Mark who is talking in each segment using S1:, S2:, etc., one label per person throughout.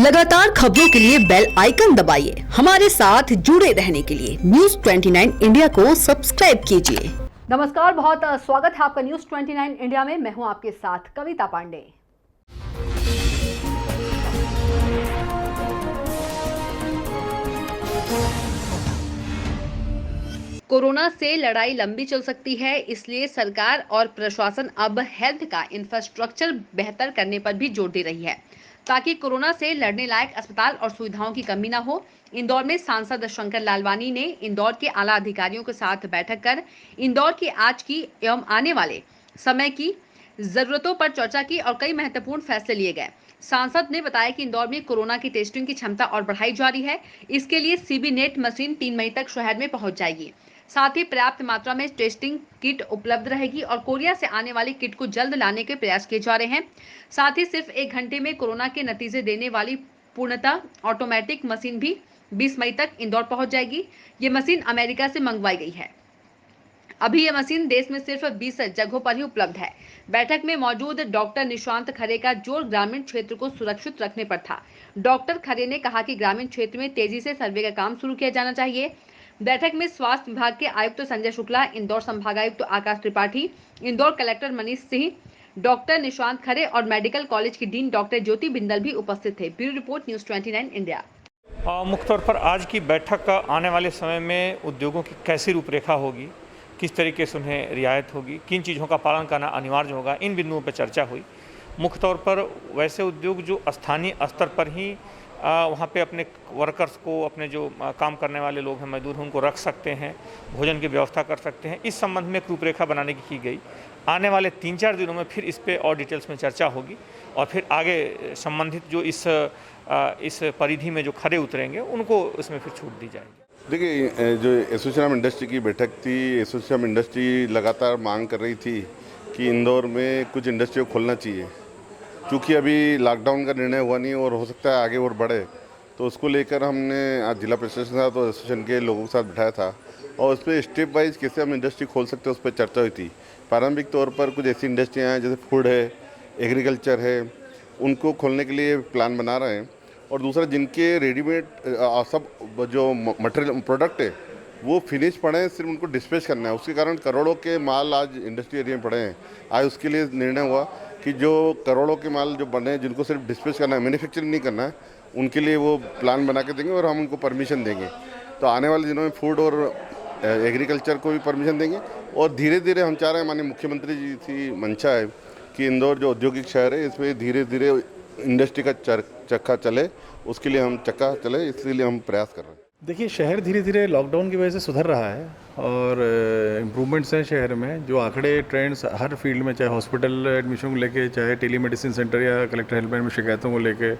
S1: लगातार खबरों के लिए बेल आइकन दबाइए। हमारे साथ जुड़े रहने के लिए न्यूज़ 29 इंडिया को सब्सक्राइब कीजिए। नमस्कार, बहुत स्वागत है आपका न्यूज़ 29 इंडिया में। मैं हूं आपके साथ कविता पांडे। कोरोना से लड़ाई लंबी चल सकती है, इसलिए सरकार और प्रशासन अब हेल्थ का इंफ्रास्ट्रक्चर बेहतर करने पर भी जोर दे रही है, ताकि कोरोना से लड़ने लायक अस्पताल और सुविधाओं की कमी न हो। इंदौर में सांसद शंकर लालवानी ने इंदौर के आला अधिकारियों के साथ बैठक कर इंदौर की आज की एवं आने वाले समय की जरूरतों पर चर्चा की और कई महत्वपूर्ण फैसले लिए गए। सांसद ने बताया कि इंदौर में कोरोना की टेस्टिंग की क्षमता और बढ़ाई जा रही है। इसके लिए सीबी नेट मशीन 3 मई तक शहर में पहुंच जाएगी। साथ ही पर्याप्त मात्रा में टेस्टिंग किट उपलब्ध रहेगी और कोरिया से आने वाली किट को जल्द लाने के प्रयास किए जा रहे हैं। साथ ही सिर्फ 1 घंटे में कोरोना के नतीजे देने वाली पूर्णतः ऑटोमेटिक मशीन भी 20 मई तक इंदौर पहुंच जाएगी। ये मशीन अमेरिका से मंगवाई गई है। अभी यह मशीन देश में सिर्फ 20 जगहों पर ही उपलब्ध है। बैठक में मौजूद डॉक्टर निशांत खरे का जोर ग्रामीण क्षेत्र को सुरक्षित रखने पर था। डॉक्टर खरे ने कहा कि ग्रामीण क्षेत्र में तेजी से सर्वे का काम शुरू किया जाना चाहिए। बैठक में स्वास्थ्य विभाग के आयुक्त संजय शुक्ला, इंदौर संभागायुक्त आकाश त्रिपाठी, इंदौर कलेक्टर मनीष सिंह, डॉक्टर निशांत खरे और मेडिकल कॉलेज की डीन डॉक्टर ज्योति बिंदल भी उपस्थित थे। Bureau report, news 29 India.
S2: मुख्य तौर पर आज की बैठक आने वाले समय में उद्योगों की कैसी रूपरेखा होगी, किस तरीके से उन्हें रियायत होगी, किन चीज़ों का पालन करना अनिवार्य होगा, इन बिंदुओं पर चर्चा हुई। मुख्य तौर पर वैसे उद्योग जो स्थानीय स्तर पर ही वहाँ पे अपने वर्कर्स को, अपने जो काम करने वाले लोग हैं, मजदूर हैं, उनको रख सकते हैं, भोजन की व्यवस्था कर सकते हैं, इस संबंध में एक रूपरेखा बनाने की गई। आने वाले 3-4 दिनों में फिर इस पे और डिटेल्स में चर्चा होगी और फिर आगे संबंधित जो इस परिधि में जो खरे उतरेंगे उनको इसमें फिर छूट दी जाएगी।
S3: देखिए, जो एसोसिएशन ऑफ इंडस्ट्री की बैठक थी, एसोसिएशन ऑफ इंडस्ट्री लगातार मांग कर रही थी कि इंदौर में कुछ इंडस्ट्री को खोलना चाहिए। क्योंकि अभी लॉकडाउन का निर्णय हुआ नहीं और हो सकता है आगे और बढ़े, तो उसको लेकर हमने आज जिला प्रशासन के साथ और एसोसिएशन के लोगों के साथ बिठाया था और उस पर स्टेप वाइज कैसे हम इंडस्ट्री खोल सकते हैं उस पर चर्चा हुई थी। प्रारंभिक तौर पर कुछ ऐसी इंडस्ट्रियाँ हैं जैसे फूड है, एग्रीकल्चर है, उनको खोलने के लिए प्लान बना रहे हैं। और दूसरा, जिनके रेडीमेड सब जो मटेरियल प्रोडक्ट है वो फिनिश पड़े हैं, सिर्फ उनको डिस्पैच करना है। उसके कारण करोड़ों के माल आज इंडस्ट्री एरिया में पड़े हैं। आज उसके लिए निर्णय हुआ कि जो करोड़ों के माल जो बने हैं, जिनको सिर्फ डिस्पैच करना है, मैन्युफैक्चरिंग नहीं करना है, उनके लिए वो प्लान बना के देंगे और हम उनको परमिशन देंगे। तो आने वाले दिनों में फूड और एग्रीकल्चर को भी परमिशन देंगे और धीरे धीरे हम चाह रहे हैं, माननीय मुख्यमंत्री जी की मंशा है कि इंदौर जो औद्योगिक शहर है इसमें धीरे धीरे इंडस्ट्री का चक्का चले, उसके लिए हम चक्का चले, इसलिए हम प्रयास कर रहे हैं।
S4: देखिए, शहर धीरे धीरे लॉकडाउन की वजह से सुधर रहा है और इम्प्रूवमेंट्स हैं शहर में। जो आंकड़े, ट्रेंड्स हर फील्ड में, चाहे हॉस्पिटल एडमिशन को लेके, चाहे टेलीमेडिसिन सेंटर या कलेक्टर हेल्पलाइन में शिकायतों को लेके,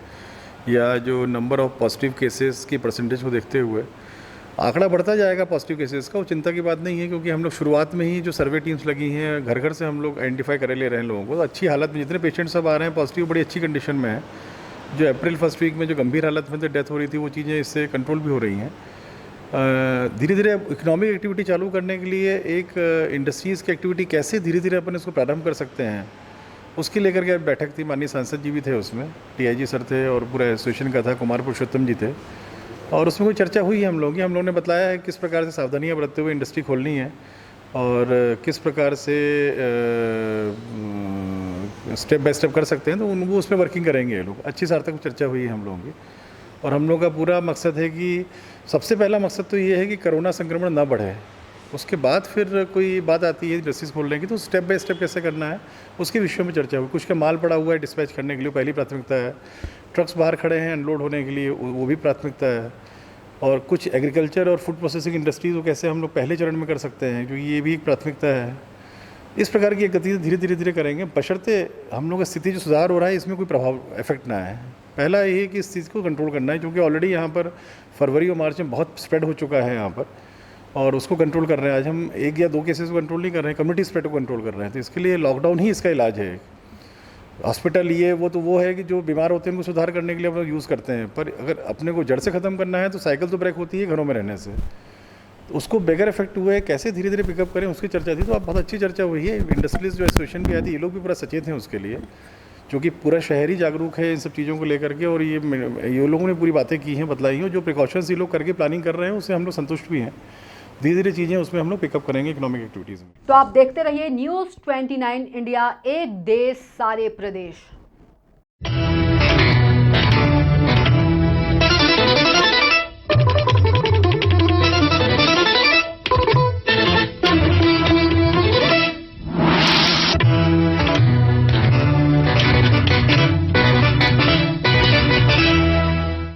S4: या जो नंबर ऑफ पॉजिटिव केसेस की परसेंटेज को देखते हुए आंकड़ा बढ़ता जाएगा पॉजिटिव केसेस का। वो चिंता की बात नहीं है, क्योंकि हम लोग शुरुआत में ही जो सर्वे टीम्स लगी हैं, घर घर से हम लोग आइडेंटिफाई कर ले रहे हैं लोगों को। तो अच्छी हालत में जितने पेशेंट सब आ रहे हैं पॉजिटिव, बड़ी अच्छी कंडीशन में है। जो अप्रैल फर्स्ट वीक में जो गंभीर हालत में डेथ हो रही थी, वो चीज़ें इससे कंट्रोल भी हो रही हैं। धीरे धीरे इकोनॉमिक एक्टिविटी चालू करने के लिए एक इंडस्ट्रीज़ की एक्टिविटी कैसे धीरे धीरे अपन इसको प्रारंभ कर सकते हैं, उसके लेकर के बैठक थी। माननीय सांसद जी भी थे उसमें, टीआईजी सर थे और पूरा एसोसिएशन का था, कुमार पुरुषोत्तम जी थे, और उसमें कोई चर्चा हुई है हम लोगों की। हम लोगों ने बताया है किस प्रकार से सावधानियाँ बरतते हुए इंडस्ट्री खोलनी है और किस प्रकार से स्टेप बाय स्टेप कर सकते हैं। तो वो उस पर वर्किंग करेंगे ये लोग। अच्छी सार्थक चर्चा हुई है हम लोगों की और हम लोग का पूरा मकसद है कि सबसे पहला मकसद तो ये है कि कोरोना संक्रमण ना बढ़े। उसके बाद फिर कोई बात आती है इंडस्ट्रीज खोलने की, तो स्टेप बाय स्टेप कैसे करना है उसके विषयों में चर्चा हुई। कुछ का माल पड़ा हुआ है डिस्पैच करने के लिए, पहली प्राथमिकता है। ट्रक्स बाहर खड़े हैं अनलोड होने के लिए, वो भी प्राथमिकता है। और कुछ एग्रीकल्चर और फूड प्रोसेसिंग इंडस्ट्रीज को कैसे हम लोग पहले चरण में कर सकते हैं, क्योंकि ये भी एक प्राथमिकता है। इस प्रकार की गति धीरे धीरे करेंगे, बशर्ते हम लोग का स्थिति जो सुधार हो रहा है इसमें कोई प्रभाव इफेक्ट ना आए। पहला ये है कि इस चीज़ को कंट्रोल करना है, क्योंकि ऑलरेडी यहाँ पर फरवरी और मार्च में बहुत स्प्रेड हो चुका है यहाँ पर, और उसको कंट्रोल कर रहे हैं। आज हम 1 या 2 केसेस को कंट्रोल नहीं कर रहे हैं, कम्युनिटी स्प्रेड को कंट्रोल कर रहे हैं। तो इसके लिए लॉकडाउन ही इसका इलाज है। हॉस्पिटल ये वो है कि जो बीमार होते हैं उनको सुधार करने के लिए हम लोग यूज़ करते हैं, पर अगर अपने को जड़ से ख़त्म करना है तो साइकिल तो ब्रेक होती है घरों में रहने से। तो उसको बेगर इफेक्ट हुए कैसे धीरे धीरे पिकअप करें, उसकी चर्चा थी। तो अब बहुत अच्छी चर्चा हुई है। इंडस्ट्रीज जो एसोसिएशन भी आई थी, ये लोग भी पूरा सचेत हैं उसके लिए, क्योंकि पूरा शहर ही जागरूक है इन सब चीज़ों को लेकर के, और ये लोगों ने पूरी बातें की हैं, बतलाई हैं, जो प्रिकॉशंस ये लोग करके प्लानिंग कर रहे हैं उससे हम लोग संतुष्ट भी हैं। धीरे धीरे चीज़ें उसमें हम लोग पिकअप करेंगे इकोनॉमिक एक्टिविटीज़ में।
S1: तो आप देखते रहिए News 29 इंडिया, एक देश सारे प्रदेश।